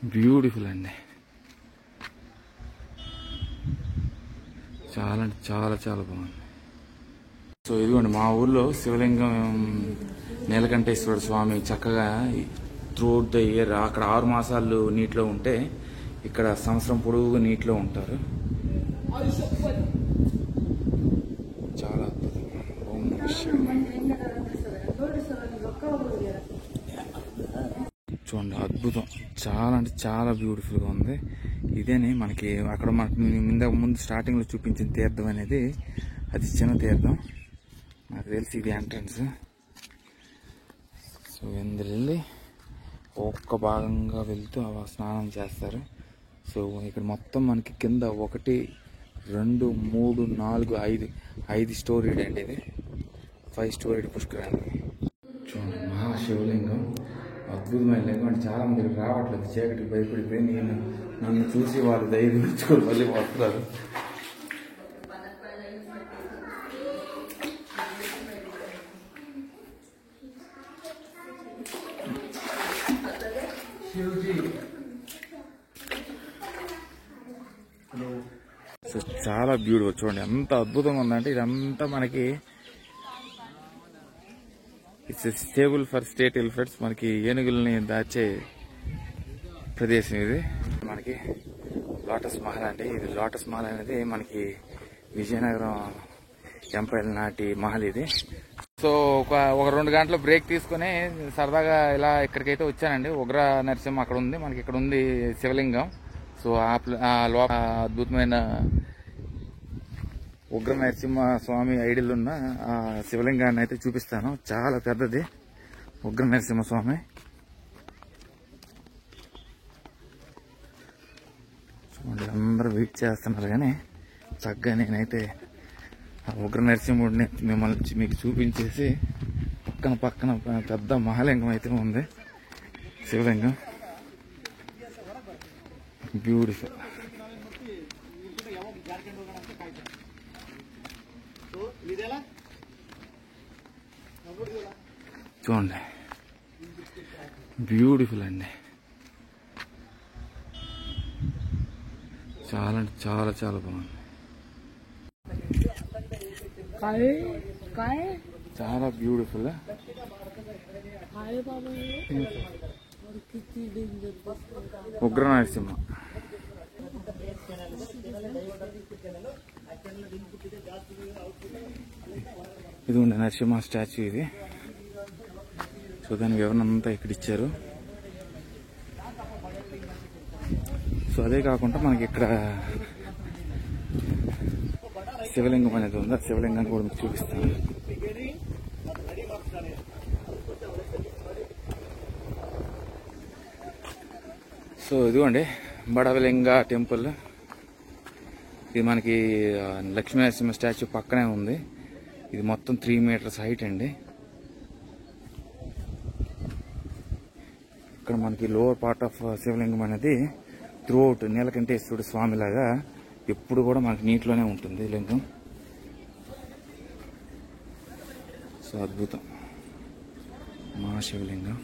Beautiful అండి. చాలా అంటే చాలా చాలా బాగుంది. సో ఇదిగోండి మా ఊర్లో శివలింగం నీలకంఠేశ్వర స్వామి చక్కగా త్రూఅవుట్ ద ఇయర్ అక్కడ 6 మాసాలు నీటిలో ఉంటే ఇక్కడ సంవత్సరం పొడవుగా నీటిలో ఉంటారు. చాలా అద్భుతం. ఓం నమః శివాయ. చూడండి అద్భుతం, చాలా అంటే చాలా బ్యూటిఫుల్గా ఉంది. ఇదేనే మనకి అక్కడ మనకు ముందు స్టార్టింగ్లో చూపించిన తీర్థం అనేది అది చిన్న తీర్థం. నాకు తెలిసి ఇది ఎంట్రన్స్. సో ఇందులో వెళ్ళి ఒక్క భాగంగా వెళ్తూ స్నానం చేస్తారు. సో ఇక్కడ మొత్తం మనకి కింద 1, 2, 3, 4, 5 స్టోరీడ్ అండి. ఇది 5 స్టోరీడ్ పుష్కరాలు. చూడండి మహాశివలింగం, అద్భుతమైన లింగం. అంటే చాలా మంది రావట్లేదు, చీకటికి భయపడిపోయి నన్ను చూసి వాళ్ళు ధైర్యం ఇచ్చుకొని మళ్ళీ వస్తున్నారు. సో చాలా బ్యూటిఫుల్. చూడండి ఎంత అద్భుతంగా ఉందంటే ఇదంతా మనకి it's stable for state elephants. మనకి ఏనుగుల్ని దాచే ప్రదేశం ఇది. మనకి లోటస్ మహల్ అండి. ఇది లోటస్ మహల్ అనేది మనకి విజయనగరం ఎంపైర్ నాటి మహల్ ఇది. సో ఒక 2 గంటలు బ్రేక్ తీసుకుని సరదాగా ఇలా ఇక్కడికైతే వచ్చానండి. ఉగ్ర నరసింహ అక్కడ ఉంది, మనకి ఇక్కడ ఉంది శివలింగం. సో ఆ లోపల అద్భుతమైన ఉగ్ర నరసింహ స్వామి ఐడిల్ ఉన్న ఆ శివలింగాన్ని అయితే చూపిస్తాను. చాలా పెద్దది ఉగ్ర నరసింహ స్వామి. చూడండి అందరూ వెయిట్ చేస్తున్నారు కానీ చక్కగా నేనైతే ఆ ఉగ్ర నరసింహుడిని మీకు చూపించేసి పక్కన పెద్ద మహాలింగం అయితే ఉంది, శివలింగం. బ్యూటిఫుల్. చూడండి బ్యూటిఫుల్ అండి. చాలా అంటే చాలా చాలా బాగుంది. చాలా బ్యూటిఫుల్. ఉగ్ర నరసింహ. ఇది ఉండే నరసింహ స్టాచ్యూ ఇది. సో దాని వివరణ అంతా ఇక్కడ ఇచ్చారు. సో అదే కాకుండా మనకి ఇక్కడ శివలింగం అనేది ఉంది. ఆ శివలింగాన్ని కూడా మీకు చూపిస్తాను. సో ఇదిగోండి బడవలింగ టెంపుల్. ఇది మనకి లక్ష్మీనరసింహ స్టాచ్యూ పక్కనే ఉంది. ఇది మొత్తం 3 మీటర్స్ హైట్ అండి. ఇక్కడ మనకి లోవర్ పార్ట్ ఆఫ్ శివలింగం అనేది త్రూఅవుట్ నీలకంఠేశ్వరుడు స్వామి లాగా ఎప్పుడు కూడా మనకి నీటిలోనే ఉంటుంది లింగం. సో అద్భుతం మహాశివలింగం.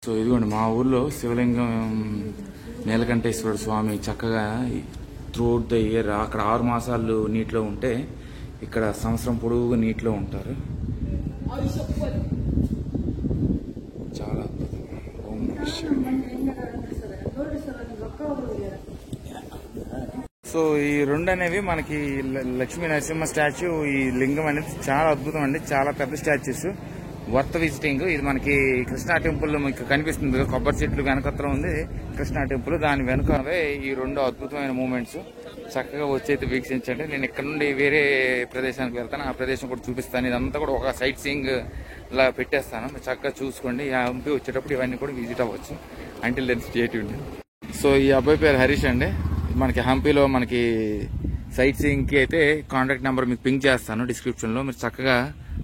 సో ఇదిగోండి మా ఊర్లో శివలింగం నీలకంఠేశ్వరుడు స్వామి చక్కగా త్రూఅవుట్ ద ఇయర్ అక్కడ 6 మాసాలు నీటిలో ఉంటే ఇక్కడ సంవత్సరం పొడవుగా నీటిలో ఉంటారు. చాలా అద్భుతం. ఓం నమః శివాయ. సో ఈ 2 అనేవి మనకి లక్ష్మీ నరసింహ స్టాచ్యూ, ఈ లింగం అనేది చాలా అద్భుతం అండి. చాలా పెద్ద స్టాచ్యూస్, వర్త్ విజిటింగ్. ఇది మనకి కృష్ణా టెంపుల్ మీకు కనిపిస్తుంది, కొబ్బరి చెట్లు వెనకత్ర ఉంది కృష్ణా టెంపుల్. దాని వెనుకవే ఈ 2 అద్భుతమైన మూమెంట్స్. చక్కగా వచ్చైతే వీక్షించండి. నేను ఇక్కడ నుండి వేరే ప్రదేశానికి వెళ్తాను, ఆ ప్రదేశం కూడా చూపిస్తాను. ఇదంతా కూడా ఒక సైట్ సీయింగ్ లా పెట్టేస్తాను, చక్కగా చూసుకోండి. హంపి వచ్చేటప్పుడు ఇవన్నీ కూడా విజిట్ అవ్వచ్చు. Until then stay tuned. So ఈ అబ్బాయి పేరు హరీష్ అండి. మనకి హంపీలో మనకి సైట్ సీయింగ్ కి అయితే కాంటాక్ట్ నెంబర్ మీకు పింక్ చేస్తాను డిస్క్రిప్షన్ లో. మీరు చక్కగా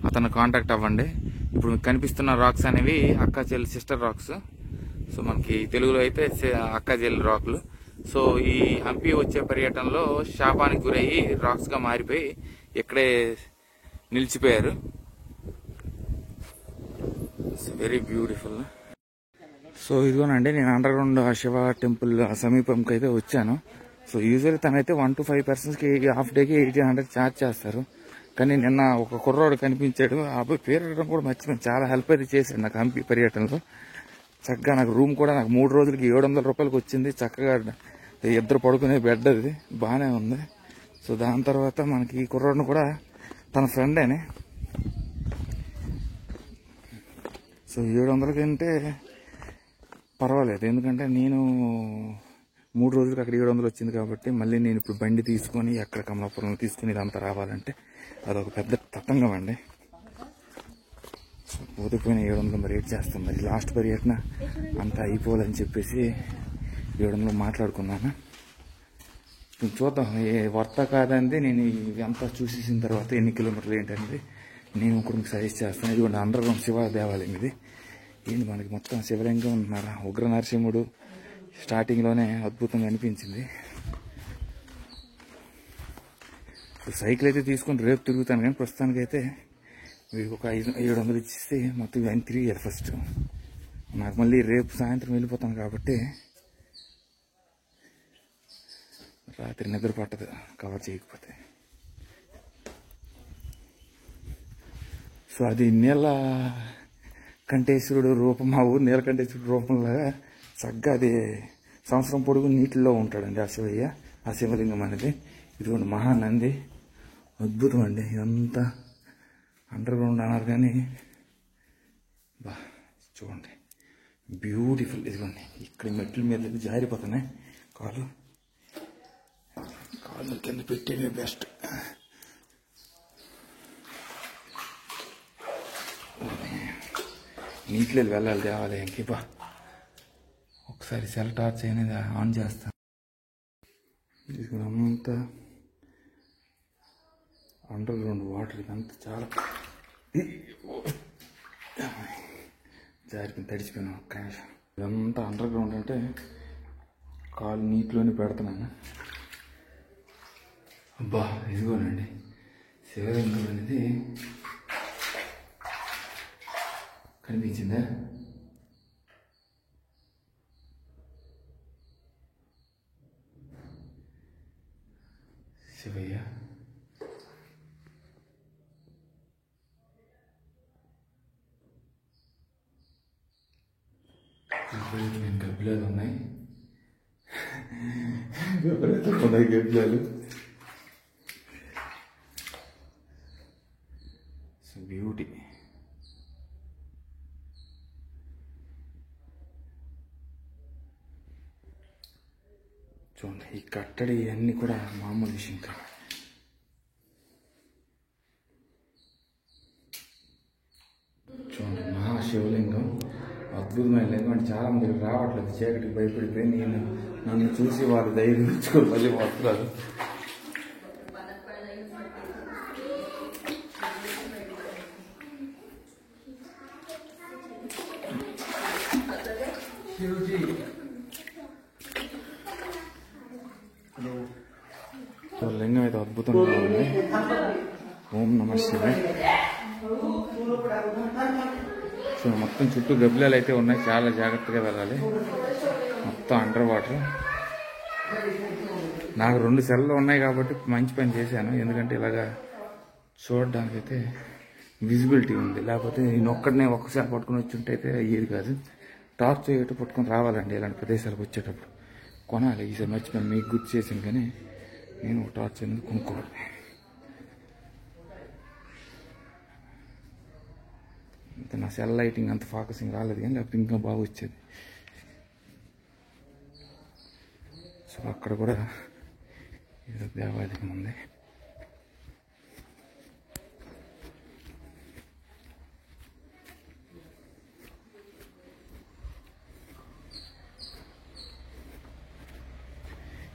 అతను కాంటాక్ట్ అవ్వండి. ఇప్పుడు మీకు కనిపిస్తున్న రాక్స్ అనేవి అక్కా చెల్లి సిస్టర్ రాక్స్. సో మనకి తెలుగులో అయితే అక్కా చెల్లి రాక్లు. సో ఈ హంపి వచ్చే పర్యటనలో శాపానికి గురయ్యి రాక్స్ గా మారిపోయి ఇక్కడే నిలిచిపోయారు. Very beautiful. సో ఇదిగోనండి, నేను అండర్ గ్రౌండ్ శివ టెంపుల్ సమీపంకి అయితే వచ్చాను. సో యూజువల్లీ తనైతే 1 to 5 personsకి హాఫ్ డేకి 1800 ఛార్జ్ చేస్తారు. కానీ నిన్న ఒక కుర్రోడు కనిపించాడు, ఆ అబ్బాయి పేరు అడగడం కూడా మర్చిపోయింది. చాలా హెల్ప్ అయితే చేశాడు నాకు హంపి పర్యటనలో. చక్కగా నాకు రూమ్ కూడా నాకు 3 రోజులకి 700 రూపాయలకి వచ్చింది. చక్కగా ఇద్దరు పడుకునే బెడ్ అది బాగానే ఉంది. సో దాని తర్వాత మనకి ఈ కుర్రోడ్ని కూడా తన ఫ్రెండేనే. సో 700 కంటే పర్వాలేదు, ఎందుకంటే నేను 3 రోజులకి అక్కడ 700 వచ్చింది కాబట్టి మళ్ళీ నేను ఇప్పుడు బండి తీసుకొని ఎక్కడ కమలాపురం తీసుకుని ఇదంతా రావాలంటే అదొక పెద్ద తతంగం అండి. సో పోతే 700 మరి రేట్ చేస్తాం. మరి లాస్ట్ పర్యటన అంతా అయిపోవాలని చెప్పేసి 700 మాట్లాడుకున్నాను. చూద్దాం వర్త కాదండి. నేను ఇదంతా చూసేసిన తర్వాత ఎన్ని కిలోమీటర్లు ఏంటనేది నేను ఒకరికి సజెస్ట్ చేస్తాను. ఇదిగోండి అండర్ గ్రౌండ్ శివ దేవాలయం ఇది. ఏంటి మనకి మొత్తం శివలింగం ఉంటున్నారా, ఉగ్ర నరసింహుడు స్టార్టింగ్లోనే అద్భుతంగా అనిపించింది. సైకిల్ అయితే తీసుకొని రేపు తిరుగుతాను, కానీ ప్రస్తుతానికైతే మీకు ఒక 700 ఇచ్చిస్తే మొత్తం ఇవన్నీ తిరిగారు ఫస్ట్. నాకు మళ్ళీ రేపు సాయంత్రం వెళ్ళిపోతాను కాబట్టి రాత్రి నిద్ర పట్టదు కవర్ చేయకపోతే. సో అది నీలకంఠేశ్వరుడు రూపం, మా ఊరు నీలకంఠేశ్వరుడు రూపంలాగా చక్కగా అది సంవత్సరం పొడుగు నీటిలో ఉంటాడండి ఆ శివయ్య, ఆ శివలింగం అనేది. ఇదిగోండి మహానంది, అద్భుతం అండి. ఇదంతా అండర్ గ్రౌండ్ అన్నారు కానీ బా చూడండి బ్యూటిఫుల్. ఇదిగోండి ఇక్కడ మెట్ల మీద జారిపోతున్నాయి కాలు కింద పెట్టేవి బెస్ట్. నీటిలో వెళ్ళాలి దేవాలయంకి. బా ఒకసారి సెల్ టార్చ్ అనేది ఆన్ చేస్తాను. ఇది అంతా అండర్ గ్రౌండ్ వాటర్, ఇదంతా చాలా జారిపోయింది, తడిచిపోయినా ఒక్క నిమిషం. ఇదంతా అండర్ గ్రౌండ్ అంటే కాలు నీటిలోనే పెడుతున్నాను. అబ్బా ఇదిగోనండి శివలింగం అనేది కనిపించిందా? శివయ్య గబ్బిలాలు ఉన్నాయి, గబ్బిలాలు. So beauty. చూడండి ఈ కట్టడి అన్నీ కూడా మామూలు విషయం కాదు. చూడండి మహాశివలింగం, అద్భుతమైన లింగం. అంటే చాలా మంది రావట్లేదు, చీకటికి భయపడిపోయి నన్ను చూసి వారు ధైర్యం ఇచ్చుకొని మళ్ళీ వస్తున్నారు. లింగం అయితే అద్భుతంగా ఉంది. ఓం నమః శివాయ. సో మొత్తం చుట్టూ గబ్బిలాలు అయితే ఉన్నాయి, చాలా జాగ్రత్తగా వెళ్ళాలి. మొత్తం అండర్ వాటర్. నాకు 2 సెల్లు ఉన్నాయి కాబట్టి మంచి పని చేశాను, ఎందుకంటే ఇలాగా చూడడానికైతే విజిబిలిటీ ఉంది. లేకపోతే నేను ఒక్కసారి పట్టుకుని వచ్చి ఉంటే అయితే అయ్యేది కాదు. టార్చ్ ఏటో పట్టుకొని రావాలండి ఇలాంటి ప్రదేశాలకు వచ్చేటప్పుడు. కొనాలి, ఈసారి మర్చిపోయాను, మీకు గుర్తు చేసాను కానీ నేను టార్చ్ అనేది కొనుక్కోవాలి. నా సెల్ లైటింగ్ అంత ఫోకసింగ్ రాలేదు కానీ లేకపోతే ఇంకా బాగా వచ్చేది. సో అక్కడ కూడా ఏదో దేవాలయం ఉంది.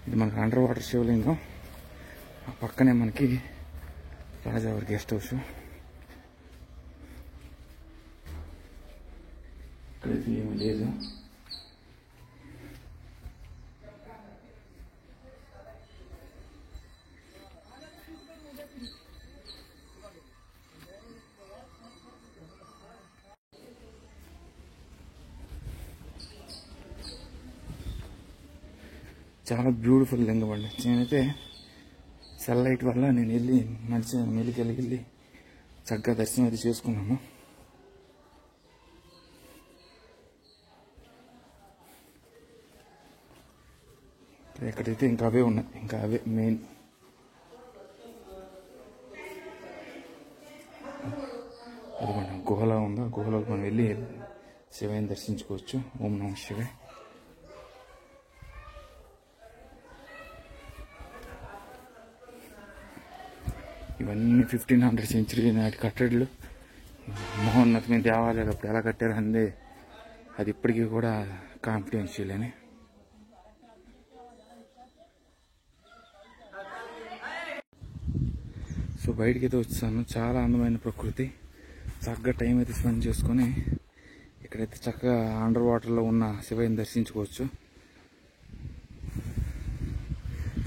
ఇది మనకి అండర్ వాటర్ శివలింగం. ఆ పక్కనే మనకి రాజావారి గెస్ట్ హౌస్. ఇక్కడైతే ఏమీ లేదు. చాలా బ్యూటిఫుల్ లింగం అండి. నేనైతే సన్లైట్ వల్ల నేను వెళ్ళి మెల్లికెళ్ళి చక్కగా దర్శనం అది చేసుకున్నాను. ఎక్కడైతే ఇంకా అవే ఉన్నాయి, ఇంకా అవే మెయిన్. అది మన గుహలా ఉందా, గుహలోకి మనం వెళ్ళి శివయ్యని దర్శించుకోవచ్చు. ఓం నమః శివాయ. ఇవన్నీ 1500 సెంచరీ నాటి కట్టడాలు. మహోన్నతమైన దేవాలయాలు అప్పుడు ఎలా కట్టారు అందే అది ఇప్పటికీ కూడా కాన్ఫిడెన్షియల్ అని. సో బయటికి అయితే వచ్చాను. చాలా అందమైన ప్రకృతి, చక్కగా టైం అయితే స్పెండ్ చేసుకొని ఇక్కడైతే చక్కగా అండర్ వాటర్లో ఉన్న శివయ్యని దర్శించుకోవచ్చు.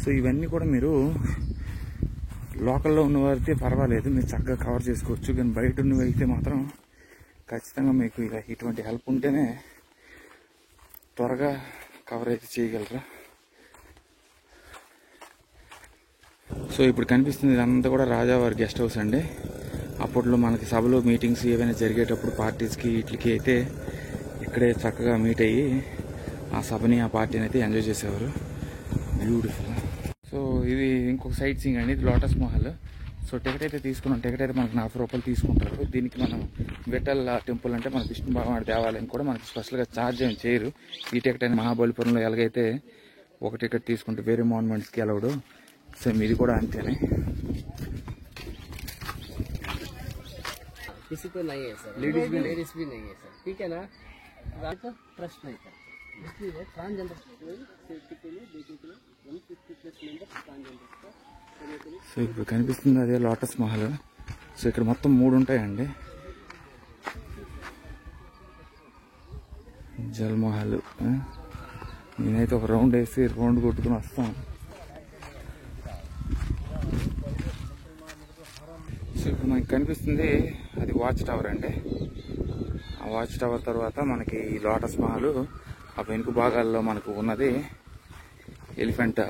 సో ఇవన్నీ కూడా మీరు లోకల్లో ఉన్నవారైతే పర్వాలేదు, మీరు చక్కగా కవర్ చేసుకోవచ్చు. కానీ బయట ఉన్నవైతే మాత్రం ఖచ్చితంగా మీకు ఇటువంటి హెల్ప్ ఉంటేనే త్వరగా కవర్ అయితే చేయగలరా. సో ఇప్పుడు కనిపిస్తుంది ఇదంతా కూడా రాజావారి గెస్ట్ హౌస్ అండి. అప్పట్లో మనకి సభలు మీటింగ్స్ ఏవైనా జరిగేటప్పుడు పార్టీస్కి వీటికి అయితే ఇక్కడే చక్కగా మీట్ అయ్యి ఆ సభని ఆ పార్టీని అయితే ఎంజాయ్ చేసేవారు. బ్యూటిఫుల్. సో ఇది ఇంకొక సైట్ సీయింగ్ అండి, ఇది లోటస్ మహల్. సో టికెట్ అయితే తీసుకున్నాం. టికెట్ అయితే మనకు 40 రూపాయలు తీసుకుంటారు. దీనికి మనం విఠల్ టెంపుల్ అంటే మన విష్ణు భగవానుడి దేవాలయం కూడా మనకి స్పెషల్గా ఛార్జ్ ఏమి చేయరు. ఈ టికెట్ అని మహాబలిపురంలో ఎలాగైతే ఒక టికెట్ తీసుకుంటే వేరే మాన్యుమెంట్స్కి అలౌడ్, సేమ్ ఇది కూడా అంతేనే. किसी को नहीं है सर, लेडीज भी नहीं है सर, ठीक है ना। रात का प्रश्न नहीं था, इसलिए ट्रांसजेंडर सेफ्टी के लिए देखने के लिए 150+ मेंबर्स ट्रांसजेंडर्स का करने के लिए. సో ఇప్పుడు కనిపిస్తుంది అదే లోటస్ మహల్. సో ఇక్కడ మొత్తం 3 ఉంటాయండి. జల్ మహల్. నేనైతే ఒక రౌండ్ వేసి రౌండ్ కొట్టుకుని వస్తాను. సో ఇప్పుడు మనకి కనిపిస్తుంది అది వాచ్ టవర్ అండి. ఆ వాచ్ టవర్ తర్వాత మనకి ఈ లోటస్ మహల్ ఆ వెనుక భాగాల్లో మనకు ఉన్నది elephant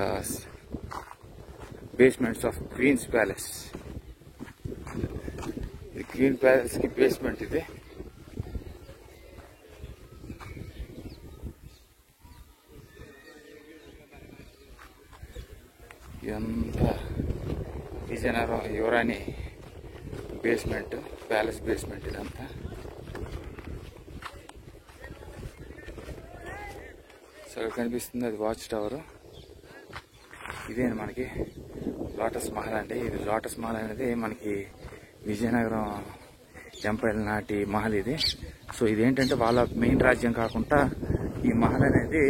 basements of queen's palace. ఇది క్వీన్ ప్యాలెస్ కి బేస్మెంట్. ఇది ఎంత విజయనగరం యువరాణి బేస్మెంట్, ప్యాలెస్ బేస్మెంట్ ఇదంతా. సో కనిపిస్తుంది అది వాచ్ టవర్. ఇదే మనకి లోటస్ మహల్ అండి. ఇది లోటస్ మహల్ అనేది మనకి విజయనగరం ఎంపైర్ నాటి మహల్ ఇది. సో ఇదేంటంటే వాళ్ళ మెయిన్ రాజ్యం కాకుండా ఈ మహల్ అనేది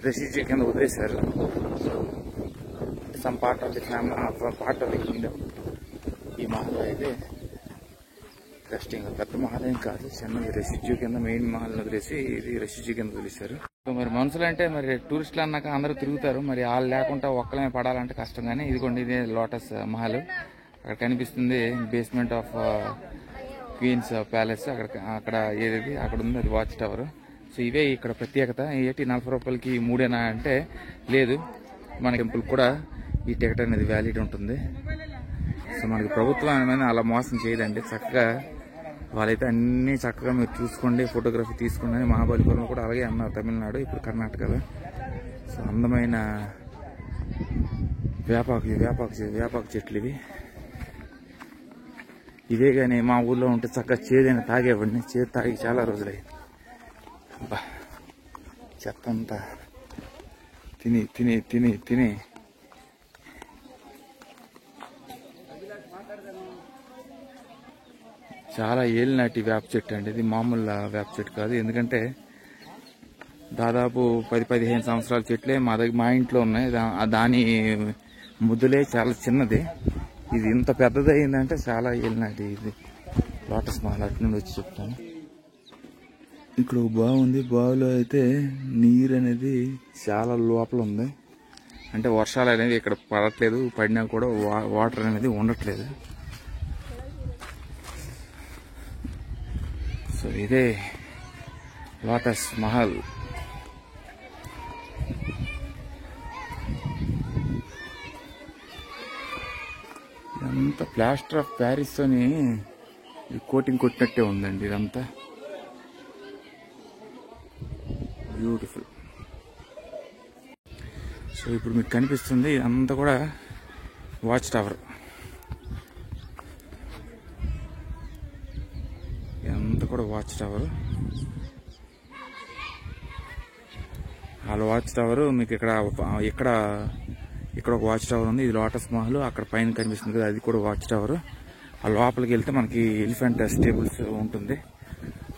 రెసిడెన్సీ కింద వదిలేశారు. So some part of the family, part of the Kingdom. ఈ మహల్ అయితే రెస్టింగ్ పెద్ద మహల్ ఏం కాదు, చిన్నది రెసిడ్యూ కింద మెయిన్ మహల్ వదిలేసి ఇది రెసిడ్యూ కింద వదిలేశారు. సో మరి మనుషులు అంటే మరి టూరిస్టులు అన్నాక అందరూ తిరుగుతారు, మరి వాళ్ళు లేకుండా ఒక్కలమే పడాలంటే కష్టం. కానీ ఇదిగోండి ఇదే లోటస్ మహల్. అక్కడ కనిపిస్తుంది బేస్మెంట్ ఆఫ్ క్వీన్స్ ప్యాలెస్. అక్కడ ఏది అక్కడ ఉంది అది వాచ్ టవర్. సో ఇవే ఇక్కడ ప్రత్యేకత. ఏంటి 40 రూపాయలకి 3 అంటే లేదు, మన టెంపుల్ కూడా ఈ టికెట్ అనేది వ్యాలిడ్ ఉంటుంది. సో మనకి ప్రభుత్వం ఏమైనా అలా మోసం చేయదండి. చక్కగా వాళ్ళైతే అన్ని చక్కగా మీరు చూసుకోండి, ఫోటోగ్రఫీ తీసుకోండి అని మహాబలిపురంలో కూడా అలాగే అన్నారు, తమిళనాడు ఇప్పుడు కర్ణాటకలో. సో అందమైన వేపాకు చెట్లు ఇవి. ఇవే కానీ మా ఊర్లో ఉంటే చక్కగా చేదైనా తాగేవాడిని. చేదు తాగి చాలా రోజులయ్యింది. బా చెత్త అంతా తిని తిని తిని తిని చాలా ఏళ్ళ నాటి వేప చెట్టు అండి. ఇది మామూలు వేప చెట్టు కాదు, ఎందుకంటే దాదాపు 10-15 సంవత్సరాల చెట్లే మా ఇంట్లో ఉన్నాయి. దాని ముద్దులే చాలా చిన్నది. ఇది ఇంత పెద్దది అయిందంటే చాలా ఏళ్ళ నాటి ఇది లోటస్ మహల్. అటు నుండి వచ్చి చెప్తాను. ఇక్కడ బాగుంది. బావిలో అయితే నీరు అనేది చాలా లోపల ఉంది. అంటే వర్షాలు అనేది ఇక్కడ పడట్లేదు, పడినా కూడా వాటర్ అనేది ఉండట్లేదు. సో ఇదే లోటస్ మహల్. ఇదంతా ప్లాస్టర్ ఆఫ్ ప్యారిస్ తోని కోటింగ్ కొట్టినట్టే ఉందండి ఇదంతా. బ్యూటిఫుల్. సో ఇప్పుడు మీకు కనిపిస్తుంది ఇదంతా కూడా వాచ్ టవర్. ఇదంతా కూడా వాచ్ టవర్. వాళ్ళ వాచ్ టవర్ మీకు ఇక్కడ ఒక వాచ్ టవర్ ఉంది. ఇది లోటస్ మహల్. అక్కడ పైన కనిపిస్తుంది కదా, అది కూడా వాచ్ టవర్. ఆ లోపలికి వెళ్తే మనకి ఎలిఫెంట్ స్టేబుల్స్ ఉంటుంది.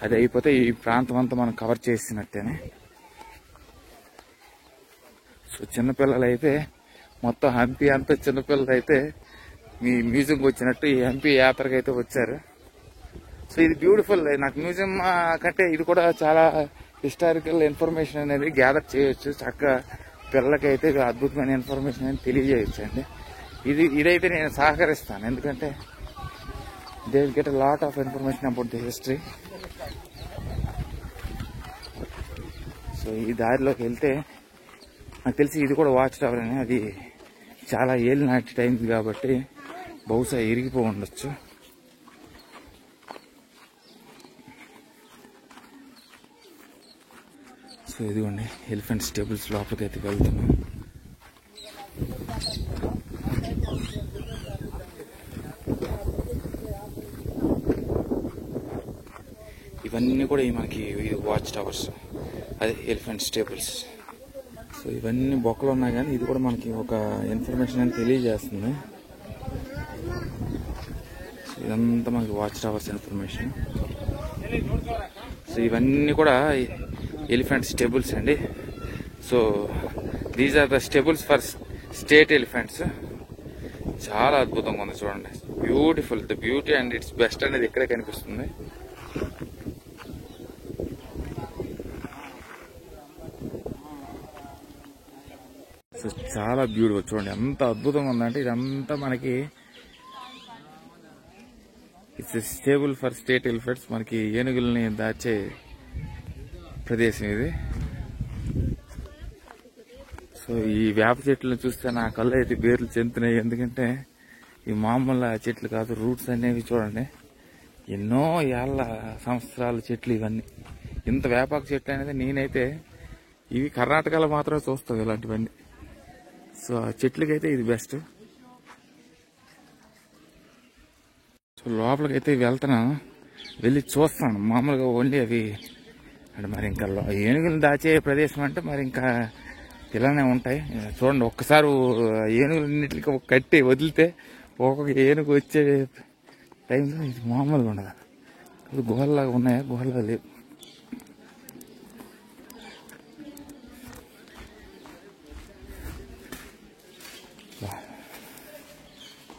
అది అయిపోతే ఈ ప్రాంతం అంతా మనం కవర్ చేసినట్టేనే. సో చిన్నపిల్లలు అయితే మొత్తం హంపి అంతా చిన్నపిల్లలు అయితే మీ మ్యూజియంకి వచ్చినట్టు ఈ హంపి యాత్రకి అయితే వచ్చారు. సో ఇది బ్యూటిఫుల్. నాకు మ్యూజియం కంటే ఇది కూడా చాలా హిస్టారికల్ ఇన్ఫర్మేషన్ అనేది గ్యాదర్ చేయొచ్చు. చక్కగా పిల్లలకైతే అద్భుతమైన ఇన్ఫర్మేషన్ అనేది తెలియజేయచ్చు అండి. ఇదైతే నేను సహకరిస్తాను. ఎందుకంటే they will get a lot of information about the history. So ఈ దారిలోకి వెళ్తే నాకు తెలిసి ఇది కూడా వాచ్ టవర్ అని. అది చాలా ఏళ్ళు నాటి టైం కాబట్టి బహుశా ఇరిగిపో ఉండొచ్చు. సో ఇదిగోండి ఎలిఫెంట్ స్టేబుల్స్ లోపలికి అయితే వెళ్తున్నాం. ఇవన్నీ కూడా మనకి వాచ్ టవర్స్, అదే ఎలిఫెంట్ స్టేబుల్స్. సో ఇవన్నీ బొక్కలు ఉన్నాయి కానీ ఇది కూడా మనకి ఒక ఇన్ఫర్మేషన్ అని తెలియజేస్తుంది. ఇదంతా మనకి వాచ్ టవర్స్ ఇన్ఫర్మేషన్. సో ఇవన్నీ కూడా ఎలిఫెంట్ స్టేబుల్స్ అండి. So these are the stables for state elephants. చాలా అద్భుతంగా ఉంది చూడండి. Beautiful. The beauty and it's best అనేది ఇక్కడే కనిపిస్తుంది. సో చాలా బ్యూటిఫుల్ చూడండి, ఎంత అద్భుతంగా ఉందంటే ఇదంతా మనకి it's stable for state elephants. మనకి ఏనుగుల్ని దాచే ప్రదేశం ఇది. సో ఈ వేప చెట్లను చూస్తే నా కళ్ళు అయితే బేర్లు చెందుతున్నాయి. ఎందుకంటే ఈ మామూలు చెట్లు కాదు, రూట్స్ అనేవి చూడండి ఎన్నో ఏళ్ళ సంవత్సరాల చెట్లు ఇవన్నీ. ఇంత వేపాకు చెట్లు అనేది నేనైతే ఇవి కర్ణాటకలో మాత్రమే చూస్తాం ఇలాంటివన్నీ. సో ఆ చెట్లకైతే ఇది బెస్ట్. సో లోపలికైతే వెళ్తున్నాను, వెళ్ళి చూస్తాను. మామూలుగా ఓన్లీ అవి అంటే మరి ఇంకా ఏనుగులు దాచే ప్రదేశం అంటే మరి ఇంకా ఇలానే ఉంటాయి. చూడండి ఒక్కసారి ఏనుగులన్నిటికి కట్టి వదిలితే ఒక్కొక్క ఏనుగు వచ్చే టైంలో ఇది మామూలుగా ఉండదు. అది గుహల్లాగా ఉన్నాయా? గుహల్లాగా లేవు.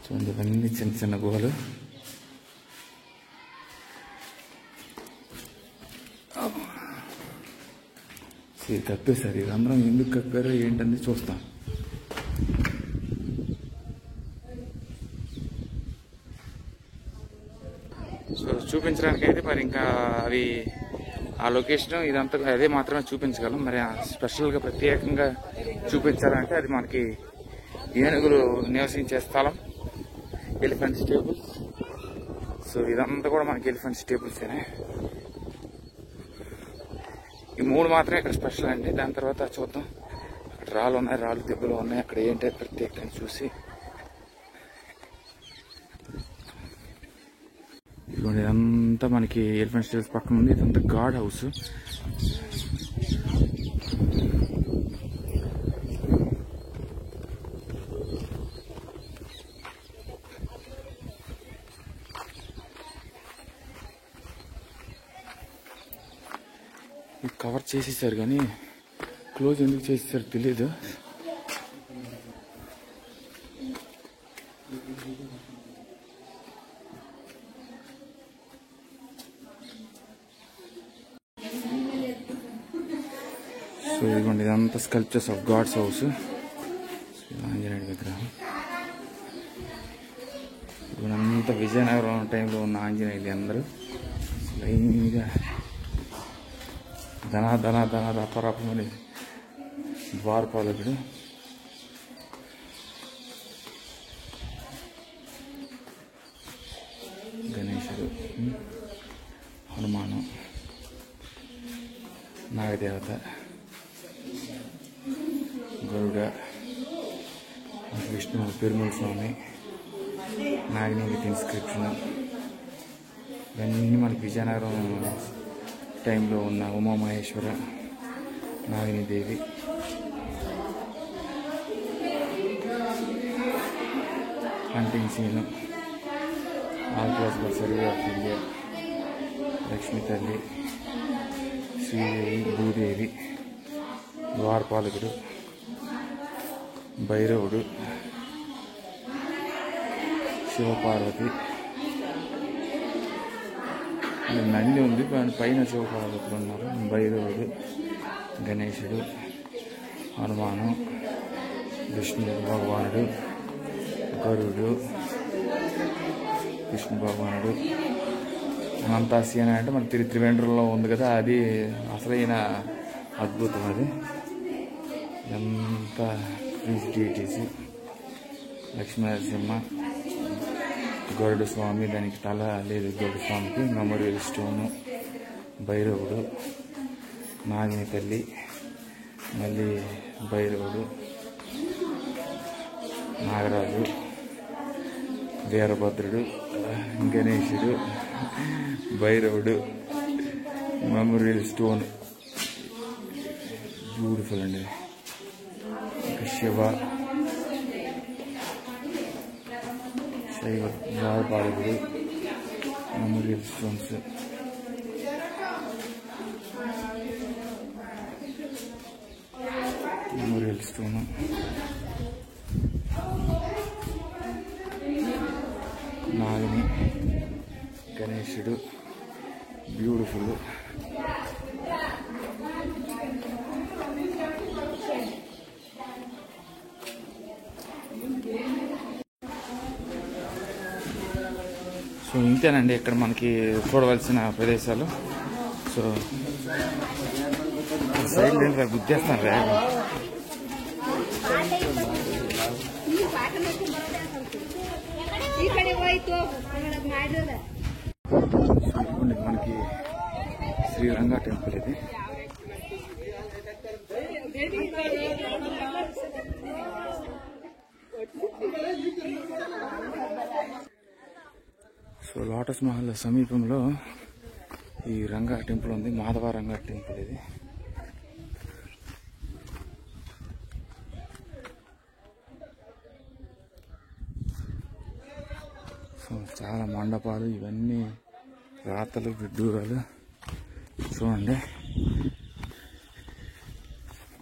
చూడండి ఇవన్నీ చిన్న చిన్న గుహలు. ఇది కప్పేశారు. ఇది అందరం ఎందుకు కప్పారో ఏంటని చూస్తాం. సో చూపించడానికి అయితే మరి ఇంకా అవి ఆ లొకేషన్ ఇదంతా అదే మాత్రమే చూపించగలం. మరి స్పెషల్గా ప్రత్యేకంగా చూపించాలంటే అది మనకి ఏనుగులు నివసించే స్థలం ఎలిఫెంట్ స్టేబుల్స్. సో ఇదంతా కూడా మనకి ఎలిఫెంట్ స్టేబుల్సేనే. ఈ మూడు మాత్రమే ఇక్కడ స్పెషల్ అండి. దాని తర్వాత చూద్దాం. అక్కడ రాళ్ళు ఉన్నాయి, రాళ్ళు దెబ్బలు ఉన్నాయి. అక్కడ ఏంటంటే ప్రత్యేకంగా చూసి ఇదిగోండి ఇదంతా మనకి ఎలిఫెంట్ స్టేబుల్స్ పక్కన ఉంది. ఇదంతా గార్డ్ హౌస్. కవర్ చేసేసారు కానీ క్లోజ్ ఎందుకు చేసేసారు తెలీదు. సో ఇదిగోండి ఇదంతా స్కల్ప్చర్స్ ఆఫ్ గాడ్స్ హౌస్. ఆంజనేయుడి విగ్రహం. ఇదంతా విజయనగరం టైంలో ఉన్న ఆంజనేయులు అందరూ లైన్గా ధన ధన ధన రపరపమని ద్వారపాలకుడు. హనుమాను, నాగదేవత, గరుడ, విష్ణువు, పెరుమల స్వామి, నాగినేని ఇన్స్క్రిప్షన్, ఇవన్నీ మనకి విజయనగరం టైంలో ఉన్న Umamaheshwara, Naginidevi, hunting scene, all class survey of India, Lakshmi తల్లి, శ్రీదేవి, భూదేవి, ద్వారపాలకుడు, భైరవుడు, శివపార్వతి, నంది ఉంది పైన శివపార్వతులు ఉన్నారు, భైరవుడు, గణేశుడు, హనుమాను, విష్ణు భగవానుడు, గరుడు, విష్ణు భగవానుడు, అనంతాసి అని అంటే మన త్రివేంద్రంలో ఉంది కదా, అది అసలైన అద్భుతం. అది ఎంత డీటీసీ, లక్ష్మీనరసింహ, గరుడు స్వామి, దానికి తల లేదు గరుడు స్వామికి, మెమోరియల్ స్టోను, భైరవుడు, నాగిని తల్లి, మళ్ళీ భైరవుడు, నాగరాజు, వీరభద్రుడు, గణేశుడు, భైరవుడు, మెమోరియల్ స్టోన్, బ్యూటిఫుల్ అండి. శివ, శైవ, ద్వారపాలకుడు, మెమోరియల్ స్టోన్స్, మెమోరియల్ స్టోన్, నాగిని, గణేశుడు, బ్యూటిఫుల్. సో ఇంతేనండి ఇక్కడ మనకి చూడవలసిన ప్రదేశాలు. సో సైడ్ ఏంటి గుర్తిస్తాను రా, మనకి శ్రీరంగ టెంపుల్ ఇది. సో లోటస్ మహల్ సమీపంలో ఈ రంగా టెంపుల్ ఉంది, మాధవ రంగా టెంపుల్ ఇది. సో చాలా మండపాలు, ఇవన్నీ రాతలు, విడ్డూరాలు చూడండి,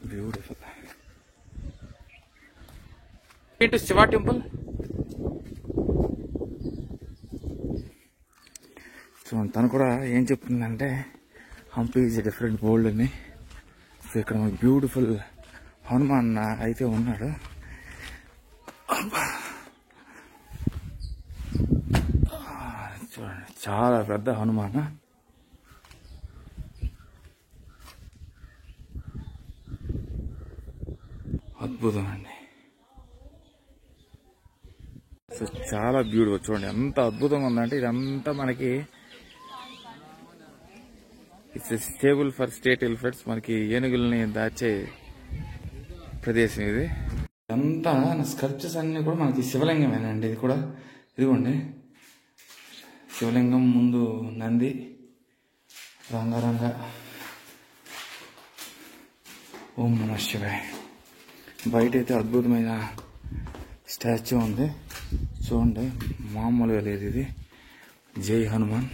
బ్యూటిఫుల్. ఏంటి శివ టెంపుల్ చూడండి. తను కూడా ఏం చెప్తుందంటే హంపి ఈజ్ డిఫరెంట్ వరల్డ్ అని. సో ఇక్కడ మనకి బ్యూటిఫుల్ హనుమాన్ అయితే ఉన్నాడు. చూడండి చాలా పెద్ద హనుమాన్. అద్భుతం అండి. సో చాలా బ్యూటిఫుల్. చూడండి ఎంత అద్భుతంగా ఉందంటే ఇదంతా మనకి it's stable for state elephants, మనకి ఏనుగుల్ని దాచే ప్రదేశం ఇది. అంతా స్కల్ప్చర్స్ అన్ని కూడా మనకి శివలింగమేనండి. ఇది కూడా ఇదిగోండి శివలింగం, ముందు నంది, రంగరంగ, ఓం నమః శివాయ. బయట అయితే అద్భుతమైన స్టాచ్యూ ఉంది చూడండి, మామూలుగా లేదు ఇది. జై హనుమాన్,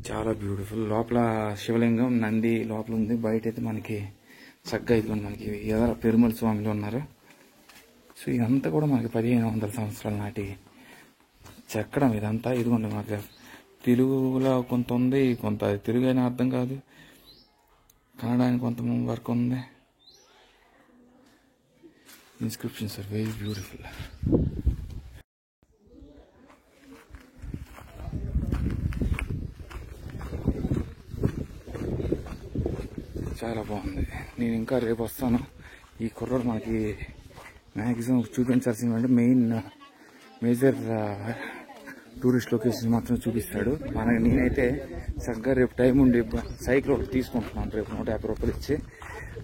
చాలా బ్యూటిఫుల్. లోపల శివలింగం, నంది లోపల ఉంది. బయట అయితే మనకి చక్కగా ఇదిగోండి మనకి ఎదర పెరుమల స్వామిలో ఉన్నారు. సో ఇదంతా కూడా మనకి 1500 సంవత్సరాల నాటి చెక్కడం ఇదంతా. ఇదిగోండి మనకి తెలుగులో కొంత ఉంది, కొంత తెలుగు అయినా అర్థం కాదు, కన్నడానికి కొంత వర్క్ ఉంది. Inscriptions are very beautiful. చాలా బాగుంది. నేను ఇంకా రేపు వస్తాను. ఈ కుర్రోడు మనకి మ్యాక్సిమం చూపించాల్సిందంటే మేజర్ టూరిస్ట్ లొకేషన్ మాత్రం చూపిస్తాడు. నేనైతే చక్కగా రేపు టైం ఉండి సైకిల్ ఒకటి తీసుకుంటున్నాను రేపు 150 రూపాయలు ఇచ్చి.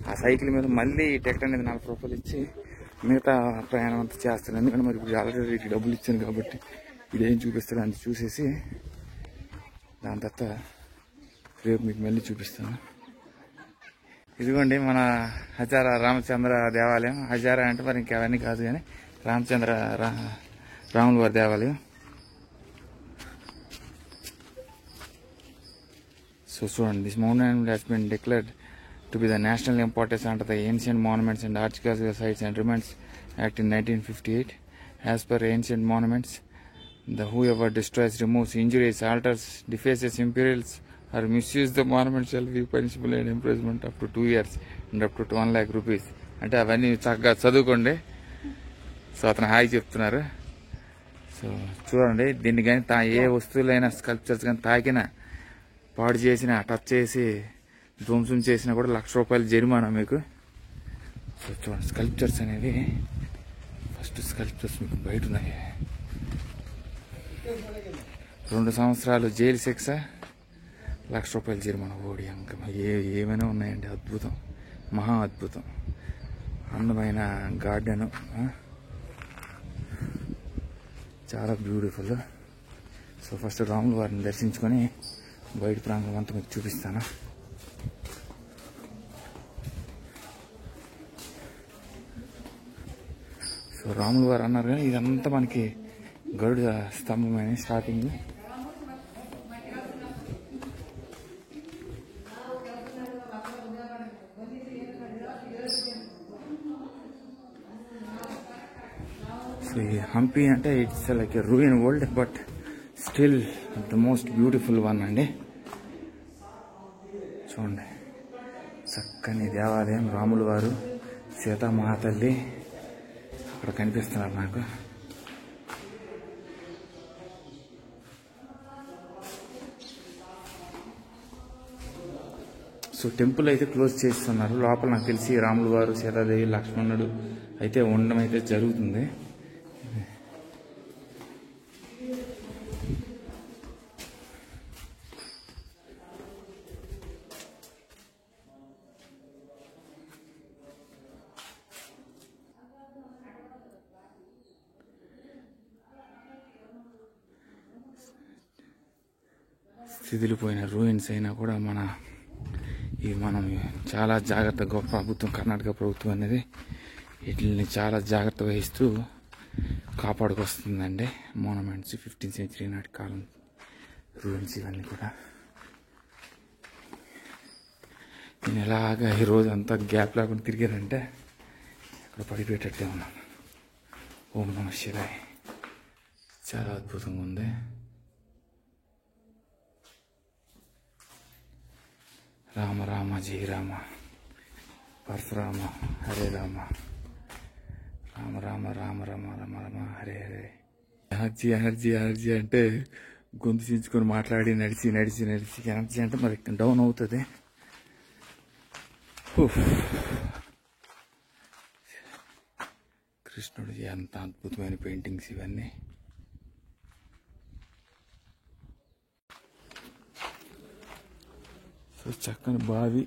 ఆ సైకిల్ మీద మళ్ళీ టికెట్ అనేది 40 రూపాయలు ఇచ్చి మిగతా ప్రయాణం అంతా చేస్తాను. ఎందుకంటే మరి ఇప్పుడు ఆల్రెడీ డబ్బులు ఇచ్చాను కాబట్టి ఇదేం చూపిస్తాడు అని చూసేసి దాని తర్వాత రేపు మీకు మళ్ళీ చూపిస్తాను. ఇదిగోండి మన హజారా రామచంద్ర దేవాలయం. హజారా అంటే మరి ఇంకెవన్నీ కాదు కానీ రాముల వారి దేవాలయం. సో చూడండి, this monument has been declared to be the national importance under the Ancient Monuments and Archaeological Sites and Remains Act in 1958. As per Ancient Monuments, the whoever destroys, removes, injuries, alters, defaces, imperils, or misuses the monument shall be punishable and imprisonment up to 2 years and up to 1 lakh rupees. అంటే అవన్నీ చక్కగా చదువుకోండి. So అతను హాయి చెప్తున్నారు. So చూడండి, దీన్ని కానీ ఏ వస్తువులైనా sculptures కానీ తాకినా, పాడు చేసిన, టచ్ చేసి ధ్వంసం చేసినా కూడా 1,00,000 రూపాయలు జరిమానా మీకు. సో చూడండి, స్కల్ప్చర్స్ అనేవి ఫస్ట్ స్కల్ప్చర్స్ మీకు బయట ఉన్నాయి. 2 సంవత్సరాలు జైలు శిక్ష, 1,00,000 రూపాయలు జరిమానా. ఓడి అంక ఏమైనా ఉన్నాయండి. అద్భుతం, మహా అద్భుతం. అందమైన గార్డెను, చాలా బ్యూటిఫుల్. సో ఫస్ట్ రాముల వారిని దర్శించుకొని బయట ప్రాంగణం అంతా మీకు చూపిస్తాను. సో రాముల వారు అన్నారు కానీ ఇదంతా మనకి గరుడ స్తంభమైన స్టార్టింగ్. సో ఈ హంపి అంటే it's like a ruin world but still the most beautiful one అండి. చూడండి, చక్కని దేవాలయం. రాముల వారు, సీతామహాతల్లి అక్కడ కనిపిస్తున్నారు నాకు. సో టెంపుల్ అయితే క్లోజ్ చేస్తున్నారు. లోపల నాకు తెలిసి రాముల వారు, సీతాదేవి, లక్ష్మణుడు అయితే ఉండడం అయితే జరుగుతుంది. శిథిలిపోయిన రూయిన్స్ అయినా కూడా మనం చాలా జాగ్రత్తగా ప్రభుత్వం, కర్ణాటక ప్రభుత్వం అనేది వీటిని చాలా జాగ్రత్త వహిస్తూ కాపాడుకొస్తుందండి. మోనమెంట్స్ 15th century నాటి కాలం రూయిన్స్ ఇవన్నీ కూడా. నేను ఎలాగా ఈరోజు అంతా గ్యాప్ లేకుండా తిరిగానంటే అక్కడ పడిపోయేటట్టే ఉన్నాను. ఓం నమః శివాయ. చాలా అద్భుతంగా ఉంది. రామ రామ జయ రామ, పరశురామ హరే రామ, రామ రామ రామ రామ రామ రామ హరే హరే. ఎనర్జీ ఎనర్జీ ఎనర్జీ అంటే గొంతు చించుకొని మాట్లాడి నడిచి నడిచి నడిచి ఎనర్జీ అంటే మరి డౌన్ అవుతుంది. కృష్ణుడు ఎంత అద్భుతమైన పెయింటింగ్స్ ఇవన్నీ. సో చక్కని బావి.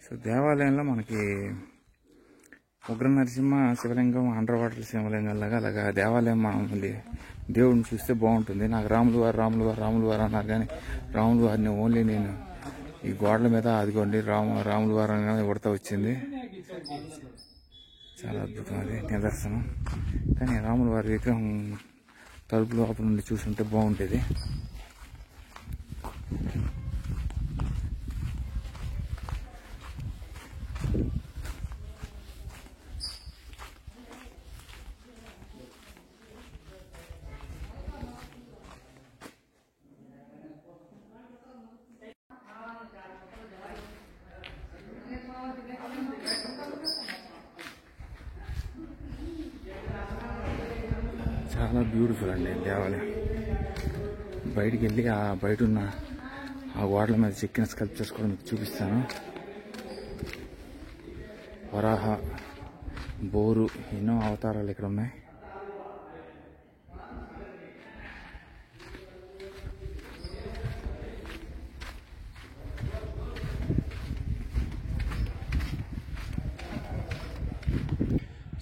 సో దేవాలయంలో మనకి ఉగ్ర నరసింహ శివలింగం, అండర్ వాటర్ శివలింగం లాగా అలాగా దేవాలయం మనం దేవుడిని చూస్తే బాగుంటుంది. నాకు రాముల వారు అన్నారు కానీ రాముల వారిని ఓన్లీ నేను ఈ గోడల మీద అదిగోండి రాముల వారు ఉడత వచ్చింది. చాలా అద్భుతం, అది నిదర్శనం. కానీ రాముల వారి విగ్రహం తలుపు లోపల నుండి చూస్తుంటే బాగుంటుంది. చాలా బ్యూటిఫుల్ అండి దేవాలయం. బయటికి వెళ్ళి ఆ బయట ఉన్న ఆ గోడల మీద చెక్కిన స్కల్ప్చర్స్ కూడా మీకు చూపిస్తాను. వరాహ, బోరు, ఎన్నో అవతారాలు ఇక్కడ ఉన్నాయి.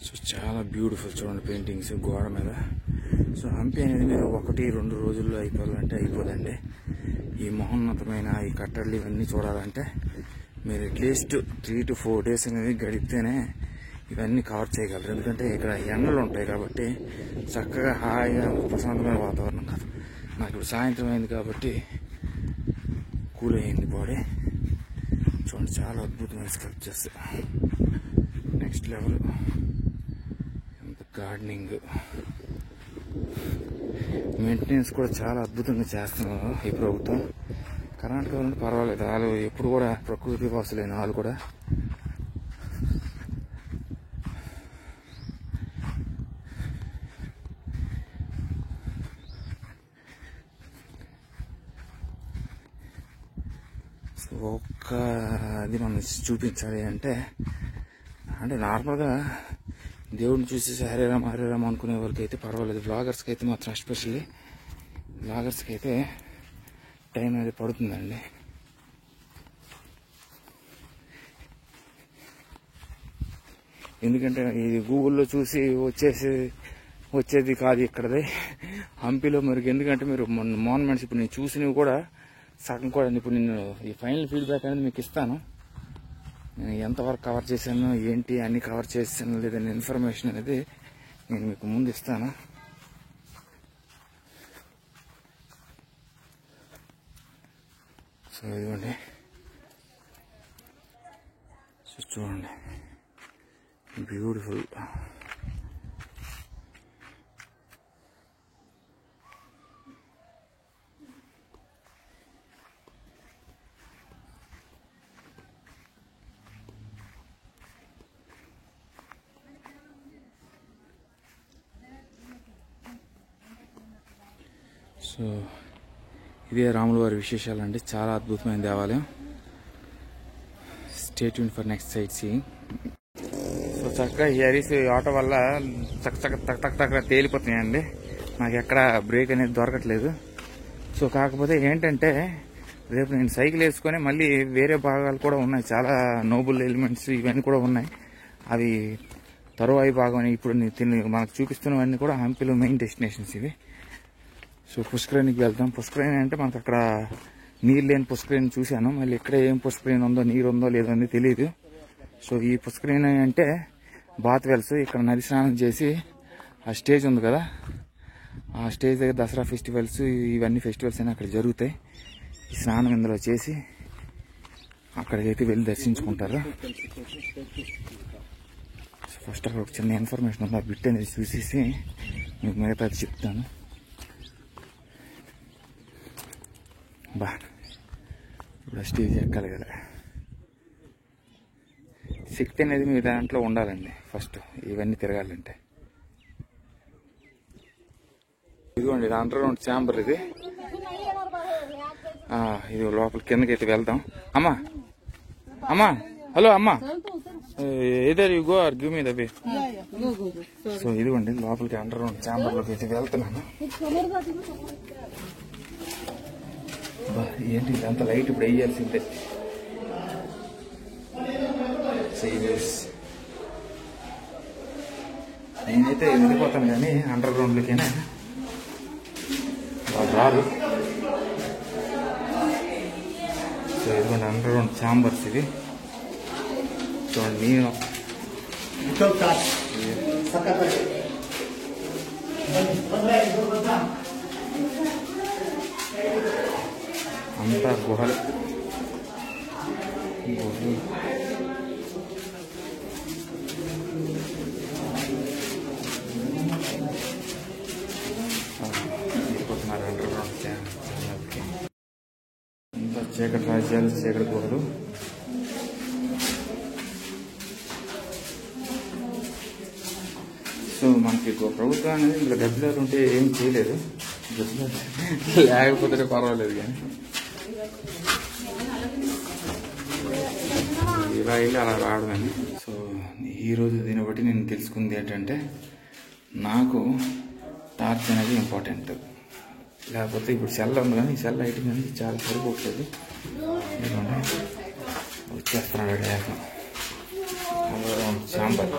సో చాలా బ్యూటిఫుల్ చూడండి పెయింటింగ్స్ గోడ మీద. సో హంపి అనేది మీరు 1-2 రోజుల్లో అయిపోవాలంటే అయిపోదండి. ఈ మహోన్నతమైన ఈ కట్టడలు ఇవన్నీ చూడాలంటే మీరు అట్లీస్ట్ 3 to 4 days అనేది గడిపితేనే ఇవన్నీ కవర్ చేయగలరు. ఎందుకంటే ఇక్కడ ఎండలు ఉంటాయి కాబట్టి చక్కగా హాయిగా ప్రశాంతమైన వాతావరణం కాదు. నాకు ఇప్పుడు సాయంత్రం అయింది కాబట్టి కూల్ అయింది బాడీ. చూడండి చాలా అద్భుతమైన స్కల్ప్చర్స్, నెక్స్ట్ లెవెల్. ఎంత గార్డెనింగ్, మెయింటెనెన్స్ కూడా చాలా అద్భుతంగా చేస్తున్నారు ఈ ప్రభుత్వం. కర్ణాటక నుండి పర్వాలేదు, వాళ్ళు ఎప్పుడు కూడా ప్రకృతి వాసులైన వాళ్ళు కూడా. సో అది మనం చూపించాలి అంటే నార్మల్గా దేవుడిని చూసి హరేరామ్ హరేరామ్ అనుకునే వరకు అయితే పర్వాలేదు. వ్లాగర్స్కి అయితే మాత్రం ఎస్పెషల్లీ వ్లాగర్స్కి అయితే టైం అనేది పడుతుందండి. ఎందుకంటే ఇది గూగుల్లో చూసి వచ్చేది కాదు ఇక్కడది హంపిలో. మరి ఎందుకంటే మీరు మాన్యుమెంట్స్ ఇప్పుడు నేను చూసినవి కూడా సగం కూడా ఇప్పుడు నేను ఈ ఫైనల్ ఫీడ్బ్యాక్ అనేది మీకు ఇస్తాను. ఎంతవరకు కవర్ చేశాను ఏంటి అన్ని కవర్ చేశాను లేదని ఇన్ఫర్మేషన్ అనేది నేను మీకు ముందు ఇస్తాను. సో ఇదిగోండి, చూడండి బ్యూటిఫుల్. సో ఇదే రాముల వారి విశేషాలండి. చాలా అద్భుతమైన దేవాలయం. Stay tune for next sight seeing. So చక్కగా ఈ హరీస్ ఆటో వల్ల చక్కగా తేలిపోతున్నాయండి. నాకు ఎక్కడ బ్రేక్ అనేది దొరకట్లేదు. సో కాకపోతే ఏంటంటే రేపు నేను సైకిల్ వేసుకొని మళ్ళీ వేరే భాగాలు కూడా ఉన్నాయి, చాలా నోబుల్ ఎలిమెంట్స్ ఇవన్నీ కూడా ఉన్నాయి. అవి తరువాయి భాగం ఇప్పుడు మనకు చూపిస్తున్నవన్నీ కూడా హంపిలో మెయిన్ డెస్టినేషన్స్ ఇవి. సో పుష్కరిణికి వెళ్తాం. పుష్కరిణి అంటే మనకు అక్కడ నీరు లేని పుష్కరిణి చూశాను. మళ్ళీ ఇక్కడ ఏం పుష్కరిణి ఉందో నీరు ఉందో లేదో అని తెలియదు. సో ఈ పుష్కరిణి అంటే బాత్ వెల్స్. ఇక్కడ నది స్నానం చేసి ఆ స్టేజ్ ఉంది కదా, ఆ స్టేజ్ దగ్గర దసరా ఫెస్టివల్స్ ఇవన్నీ ఫెస్టివల్స్ అయినా అక్కడ జరుగుతాయి. ఈ స్నానం ఇందులో చేసి అక్కడికైతే వెళ్ళి దర్శించుకుంటారు. ఫస్ట్ అక్కడ ఒక చిన్న ఇన్ఫర్మేషన్ ఉంది, ఆ బిట్ అనేది చూసేసి మీకు మిగతా చెప్తాను. ఇప్పుడు స్టేజ్ ఎక్కాలి కదా. శక్తి అనేది మీ దాంట్లో ఉండాలండి ఫస్ట్ ఇవన్నీ తిరగాలంటే. ఇదిగోండి ఇది అండర్ గ్రౌండ్ ఛాంబర్. ఇది లోపల కిందకైతే వెళ్దాం. అమ్మా అమ్మా హలో అమ్మా, either you go or give me the way. So ఇదిగోండి లోపలికి అండర్ గ్రౌండ్ ఛాంబర్ లోకి అయితే వెళ్తున్నాను. ఏంటి ఇదంతా లైట్ ఇప్పుడు వేయాల్సిందే. నేనైతే వెళ్ళిపోతాను కానీ అండర్ గ్రౌండ్లోకైనా వాళ్ళు రారు. సో ఇదిగోండి అండర్ గ్రౌండ్ ఛాంబర్స్ ఇవి. చూడండి నేను అంతా గుహలు. వెళ్ళిపోతున్నారు అండర్ గ్రౌండ్ ఛాంబర్కి. అంతా చీకటి రాజ్యాలు, చీకటి గుహలు. సో మనకి ప్రభుత్వం అనేది ఇందులో డబ్బులు ఉంటే ఏం చేయలేదు. లేకపోతే పర్వాలేదు కానీ ఇలా వెళ్ళి అలా రావడమని. సో ఈరోజు దీన్ని బట్టి నేను తెలుసుకుంది ఏంటంటే నాకు టార్చ్ అనేది ఇంపార్టెంట్. లేకపోతే ఇప్పుడు సెల్ ఉంది కానీ ఈ సెల్ లైటింగ్ అనేది చాలా సరిపోతుంది. వచ్చేస్తున్నాడు ఏకం సాంబార్.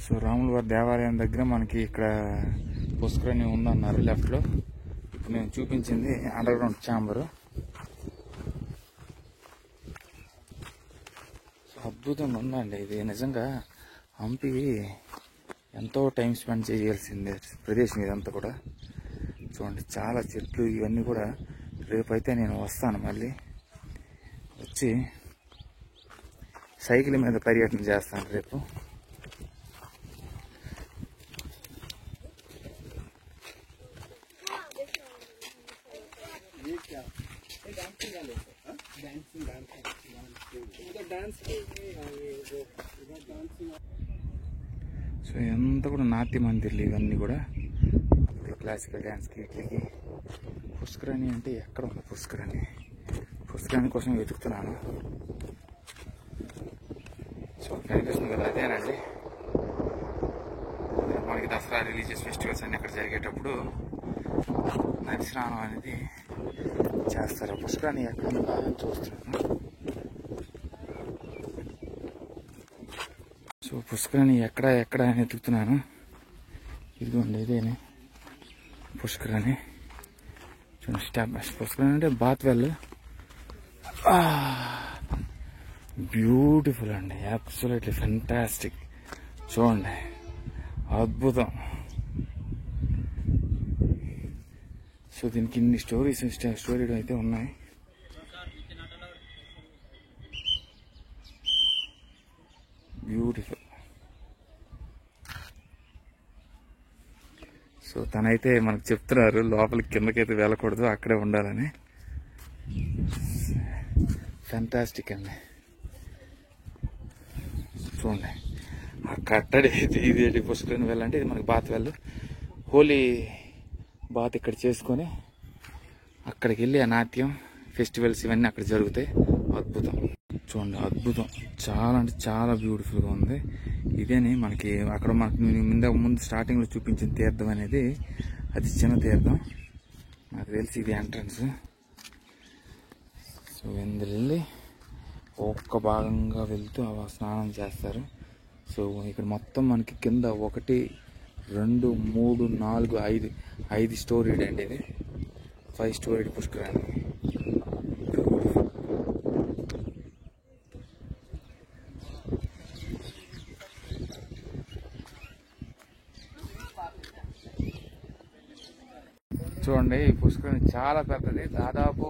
సో రాముల వారి దేవాలయం దగ్గర మనకి ఇక్కడ పుష్కరిణి ఉందన్నారు లెఫ్ట్లో. ఇప్పుడు నేను చూపించింది అండర్ గ్రౌండ్ ఛాంబరు. సో అద్భుతంగా ఉందండి ఇది. నిజంగా హంపి ఎంతో టైం స్పెండ్ చేయాల్సిందే ప్రదేశం ఇదంతా కూడా. చూడండి చాలా చెట్లు ఇవన్నీ కూడా. రేపైతే నేను వస్తాను, మళ్ళీ వచ్చి సైకిల్ మీద పర్యటన చేస్తాను రేపు. సో ఎంత కూడా నాట్య మందిర్లు ఇవన్నీ కూడా. క్లాసికల్ డ్యాన్స్కి వీటికి. పుష్కరిణి అంటే ఎక్కడ ఉంది పుష్కరిణి? పుష్కరిణి కోసం వెతుకుతున్నాను. సో కనిపిస్తుంది కదా, అదేనండి మనకి దసరా రిలీజియస్ ఫెస్టివల్స్ అన్ని అక్కడ జరిగేటప్పుడు నది స్నానం అనేది చేస్తారు. పుష్కరిణి ఎక్కడ ఉందా అని చూస్తున్నాను. సో పుష్కరిణి ఎక్కడ అని వెతుకుతున్నాను. ఇదిగోండి ఇదేనే పుష్కరిణి. చూడండి స్టాప్. పుష్కరిణి అంటే బాత్వెల్. బ్యూటిఫుల్ అండి, అబ్సల్యూట్లీ ఫెంటాస్టిక్. చూడండి అద్భుతం. సో దీనికి ఇన్ని స్టోరీ అయితే ఉన్నాయి. బ్యూటిఫుల్. సో తనైతే మనకు చెప్తున్నారు లోపలికి కిందకైతే వెళ్ళకూడదు, అక్కడే ఉండాలని. ఫ్యాంటాస్టిక్ అండి. చూడండి ఆ కట్టడి ఇది పుష్కరిణి వెళ్ళాలంటే ఇది మనకి బాత్ వెల్. హోలీ బాత్ ఇక్కడ చేసుకొని అక్కడికి వెళ్ళి ఆ నాట్యం ఫెస్టివల్స్ ఇవన్నీ అక్కడ జరుగుతాయి. అద్భుతం. చూడండి అద్భుతం. చాలా అంటే చాలా బ్యూటిఫుల్గా ఉంది. ఇదేని మనకి అక్కడ మనకి ముందు స్టార్టింగ్లో చూపించిన తీర్థం అనేది అది చిన్న తీర్థం. నాకు తెలిసి ఇది ఎంట్రన్స్. సో ఇందులో వెళ్ళి ఒక్క భాగంగా వెళ్తూ స్నానం చేస్తారు. సో ఇక్కడ మొత్తం మనకి కింద 1, 2, 3, 4, 5 స్టోరీడ్ అండి. ఇది 5 స్టోరీడ్ పుష్కరిణి. చూడండి ఈ పుష్కరిణి చాలా పెద్దది. దాదాపు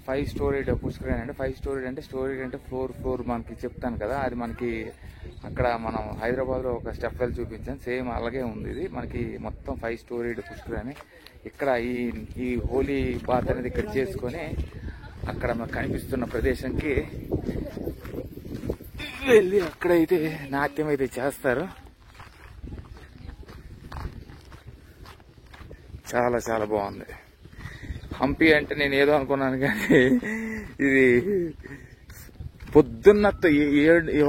5 స్టోరీడ్ పుష్కరిణి అంటే 5 స్టోరీడ్ అంటే ఫ్లోర్ మనకి చెప్తాను కదా. అది మనకి అక్కడ మనం హైదరాబాద్లో ఒక స్టెప్ వెల్ చూపించాను, సేమ్ అలాగే ఉంది. ఇది మనకి మొత్తం 5 స్టోరీడ్ పుష్కరిణి. ఇక్కడ ఈ హోలీ బాత్ అనేది ఇక్కడ చేసుకొని అక్కడ మనకు కనిపిస్తున్న ప్రదేశంకి వెళ్ళి అక్కడైతే నాట్యం అయితే చేస్తారు. చాలా చాలా బాగుంది. హంపి అంటే నేను ఏదో అనుకున్నాను కానీ ఇది పొద్దున్న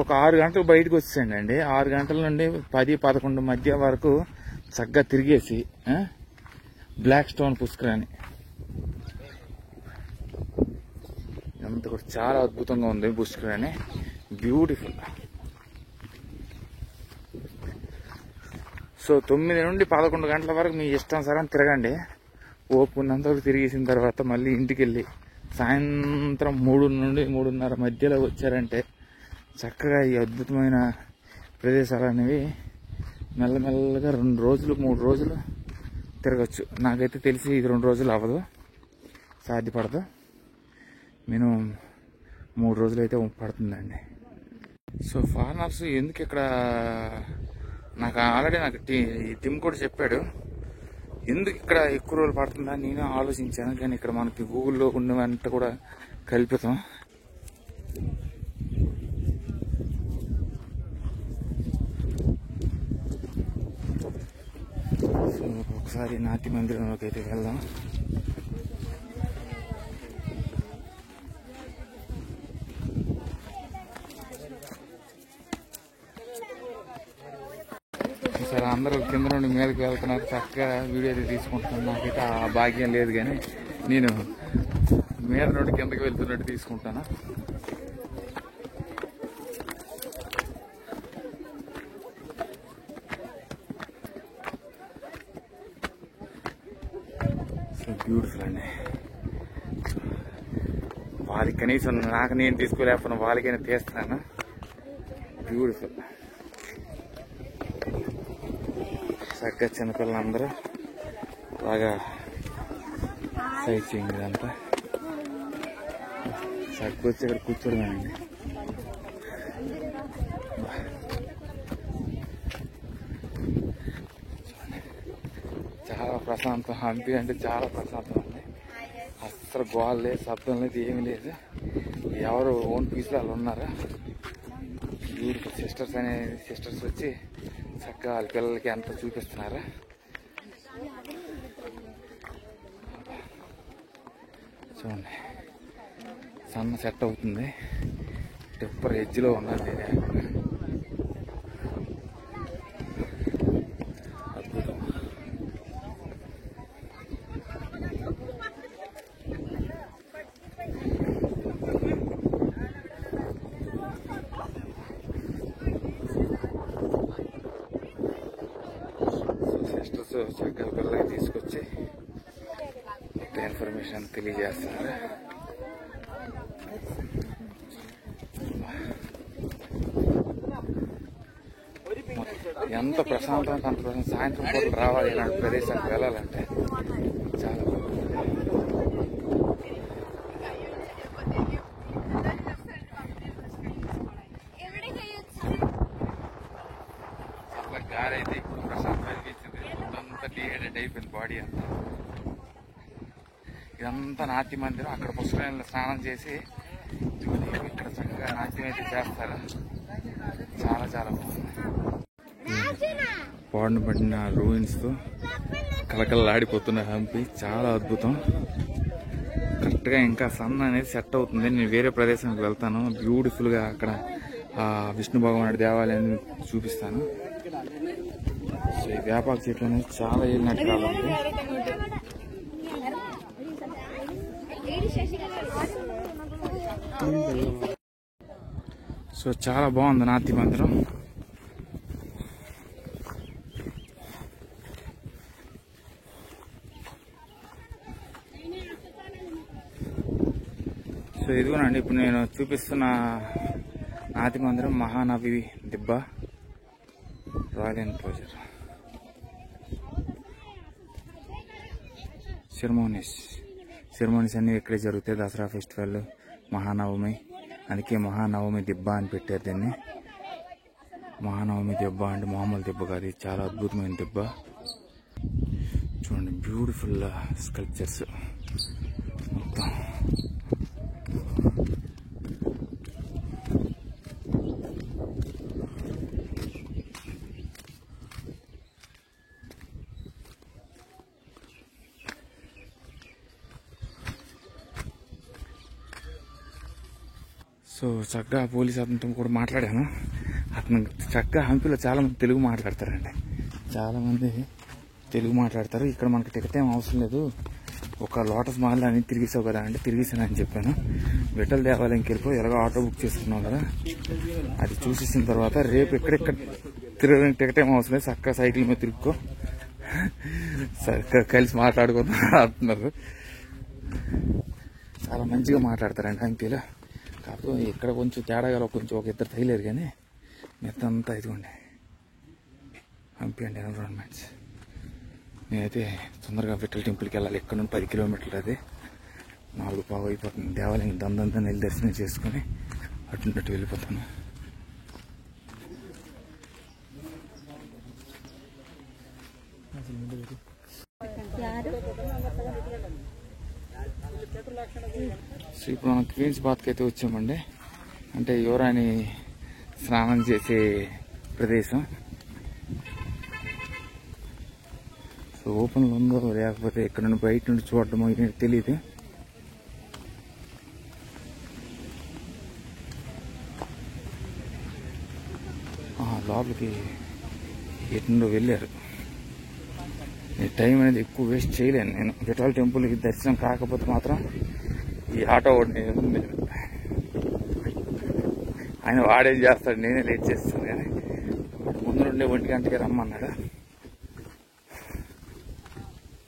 ఒక 6 గంటలు బయటకు వచ్చేయండి. 6 గంటల నుండి 10, 11 మధ్య వరకు చక్కగా తిరిగేసి బ్లాక్ స్టోన్ పుష్కరిణి అంత కూడా చాలా అద్భుతంగా ఉంది పుష్కరిణి. బ్యూటిఫుల్. సో 9 నుండి 11 గంటల వరకు మీ ఇష్టానుసారం తిరగండి. ఓపుకున్నంత వరకు తిరిగేసిన తర్వాత మళ్ళీ ఇంటికి వెళ్ళి సాయంత్రం 3 నుండి 3:30 మధ్యలో వచ్చారంటే చక్కగా ఈ అద్భుతమైన ప్రదేశాలు అనేవి మెల్లమెల్లగా 2 రోజులు 3 రోజులు తిరగచ్చు. నాకైతే తెలిసి ఇది 2 రోజులు అవ్వదు, సాధ్యపడదు. మినిమం 3 రోజులు అయితే పడుతుందండి. సో ఫారినర్స్ ఎందుకు ఇక్కడ నాకు ఆల్రెడీ టిమ్ కూడా చెప్పాడు ఎందుకు ఇక్కడ ఎక్కువ రోజులు పడుతుందని నేను ఆలోచించాను. కానీ ఇక్కడ మనకి గూగుల్లో ఉన్నవంతా కూడా కల్పితం. ఒకసారి నాట్య మందిరంలోకి అయితే వెళ్దాం. సరే, అందరూ కింద నుండి మీదకి వెళ్తున్నారు, చక్కగా వీడియో అయితే తీసుకుంటున్నాను. నాకైతే ఆ భాగ్యం లేదు, కానీ నేను మీద నుండి కిందకి వెళ్తున్నట్టు తీసుకుంటాను. సో బ్యూటిఫుల్ అండి. వాళ్ళకి కనీసం నాకు నేను తీసుకోలేకపోయినా వాళ్ళకైనా తీస్తున్నాను. బ్యూటిఫుల్. చక్కగా చిన్నపిల్లలందరూ బాగా సైట్ సీయింగ్ ఇదంతా. చక్కగా వచ్చి ఇక్కడ కూర్చోడమేనండి. చాలా ప్రశాంతం. హంపి అంటే చాలా ప్రశాంతం అండి. అస్సలు గోల లేదు, శబ్దం లేదు, ఏమీ లేదు. ఎవరు ఓన్ పీస్లో వాళ్ళు ఉన్నారు. బ్యూటిఫుల్. సిస్టర్స్ వచ్చి చక్కగా వాళ్ళ పిల్లలకి అంతా చూపిస్తున్నారు. చూడండి, సన్న సెట్ అవుతుంది. టెంపర్ ఎడ్జ్లో ఉన్నది నేనే. అద్భుతం. సిస్టర్స్ చక్కగా పిల్లలకి తీసుకొచ్చి మొత్తం ఇన్ఫర్మేషన్ తెలియజేస్తున్నారు. ఎంత ప్రశాంతం అంటే అంత ప్రశాంతం. సాయంత్రం పూట రావాలి ఇలాంటి ప్రదేశానికి వెళ్ళాలంటే. చాలా చాలా గాలి అయితే ఇప్పుడు ప్రశాంతం అనిపించింది. అంతా డీహైడ్రేట్ అయిపోయింది బాడీ అంతా. ఇదంతా నాట్య మందిరం. అక్కడ పుష్కరంలో స్నానం చేసి ఇక్కడ చక్కగా నాట్యం అయితే చేస్తారు. చాలా చాలా బాగుంది. పాడును పడిన రూయిన్స్తో కలకలలాడిపోతున్న హంపి చాలా అద్భుతం. కరెక్ట్గా ఇంకా సన్ అనేది సెట్ అవుతుంది. నేను వేరే ప్రదేశానికి వెళ్తాను. బ్యూటిఫుల్గా అక్కడ విష్ణు భగవానుడి దేవాలయాన్ని చూపిస్తాను. సో ఈ వేపాకు చెట్లు అనేది చాలా ఏళ్ళనాటి కాలం. సో చాలా బాగుంది నాట్య మందిరం. సో ఇదిగోనండి ఇప్పుడు నేను చూపిస్తున్న నాట్య మందిరం మహానవి దిబ్బ రాయల్ ఎన్క్లోజర్. సెరమోనీస్ అన్ని ఇక్కడే జరుగుతాయి. దసరా ఫెస్టివల్, మహానవమి. అందుకే మహానవమి దిబ్బ అని పెట్టారు దీన్ని. మహానవమి దిబ్బ అంటే మామూలు దిబ్బ కాదు, చాలా అద్భుతమైన దిబ్బ. చూడండి, బ్యూటిఫుల్ స్కల్ప్చర్స్ మొత్తం. సో చక్కగా పోలీస్ అతనితో కూడా మాట్లాడాను. అతను చక్కగా హంపిలో చాలామంది తెలుగు మాట్లాడతారండి. చాలామంది తెలుగు మాట్లాడతారు. ఇక్కడ మనకి టికెట్ ఏం అవసరం లేదు, ఒక లోటస్ మహల్ అని తిరిగేసావు కదా అంటే తిరిగేసానని చెప్పాను. విఠల దేవాలయంకి వెళ్ళిపోయి ఎలాగో ఆటో బుక్ చేసుకున్నాం కదా, అది చూసేసిన తర్వాత రేపు ఎక్కడెక్కడ తిరగడానికి టికెట్ ఏం అవసరం లేదు, చక్కగా సైకిల్ మీద తిరుక్కో, చక్కగా కలిసి మాట్లాడుకుందాం అంటున్నారు. చాలా మంచిగా మాట్లాడతారండి హంపిలో. కాకపోతే ఇక్కడ కొంచెం తేడాగా కొంచెం ఒక ఇద్దరు తగిలేరు, కానీ మెత్తంతా ఇదిగోండి హంపి అండి ఎన్విరాన్మెంట్స్. నేనైతే తొందరగా విఠల టెంపుల్కి వెళ్ళాలి. ఇక్కడ నుండి 10 కిలోమీటర్లు, అది 4:15 అయిపోతుంది. దేవాలయం దందంతా వెళ్ళి దర్శనం చేసుకుని అటు వెళ్ళిపోతాను. సో ఇప్పుడు మనం క్వీన్స్ బాత్కి అయితే వచ్చామండి. అంటే యువరాణి స్నానం చేసే ప్రదేశం. సో ఓపెన్లో ఉందో లేకపోతే ఇక్కడ నుండి బయట నుండి చూడడమో ఇది తెలియదు. లోపలికి ఎటుండో వెళ్ళారు. ఈ టైం అనేది ఎక్కువ వేస్ట్ చేయలేను నేను. విఠల టెంపుల్కి దర్శనం కాకపోతే మాత్రం ఈ ఆటో ఉంది, ఆయన వాడేం చేస్తాడు, నేనే లేట్ చేస్తాను. కానీ ముందు నుండి 1 గంటకి రమ్మన్నాడు.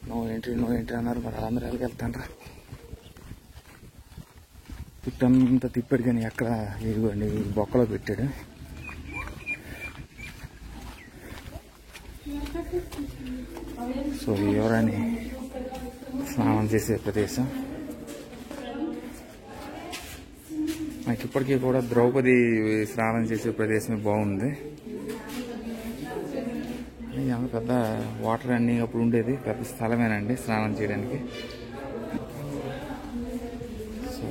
నో ఎంట్రీ అన్నారు. మరి అందరూ వెళ్ళగలుగుతాను రా. చుట్టంతా తిప్పాడు కానీ ఎక్కడ ఇదిగోండి బొక్కలో పెట్టాడు. సో ఎవరని స్నానం చేసే ప్రదేశం. నాకు ఇప్పటికీ కూడా ద్రౌపది స్నానం చేసే ప్రదేశమే బాగుంది. అంత పెద్ద వాటర్ అన్ని అప్పుడు ఉండేది, పెద్ద స్థలమేనండి స్నానం చేయడానికి. So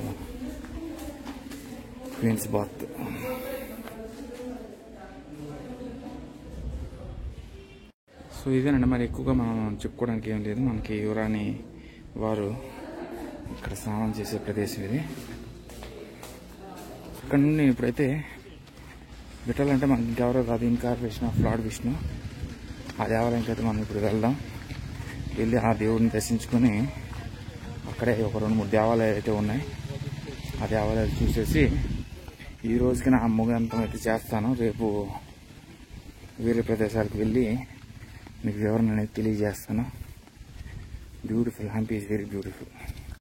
queens bath. సో ఇదేనండి. మరి ఎక్కువగా మనం చెప్పుకోవడానికి ఏం లేదు. మనకి యువరాణి వారు ఇక్కడ స్నానం చేసే ప్రదేశం ఇది. ఇక్కడ నుండి ఇప్పుడైతే విఠలంటే మనకి ఇంకెవరో కాదు, ఇన్కార్పొరేషన్ ఆఫ్ లార్డ్ విష్ణు. ఆ దేవాలయంకి అయితే మనం ఇప్పుడు వెళ్దాం. వెళ్ళి ఆ దేవుడిని దర్శించుకొని అక్కడే ఒక 2-3 దేవాలయాలు అయితే ఉన్నాయి. ఆ దేవాలయాలు చూసేసి ఈ రోజుకి నా ముగింతం అయితే చేస్తాను. రేపు వేరే ప్రదేశాలకు వెళ్ళి మీకు వివరణ అనేది తెలియజేస్తాను. Beautiful. Hampi is very beautiful.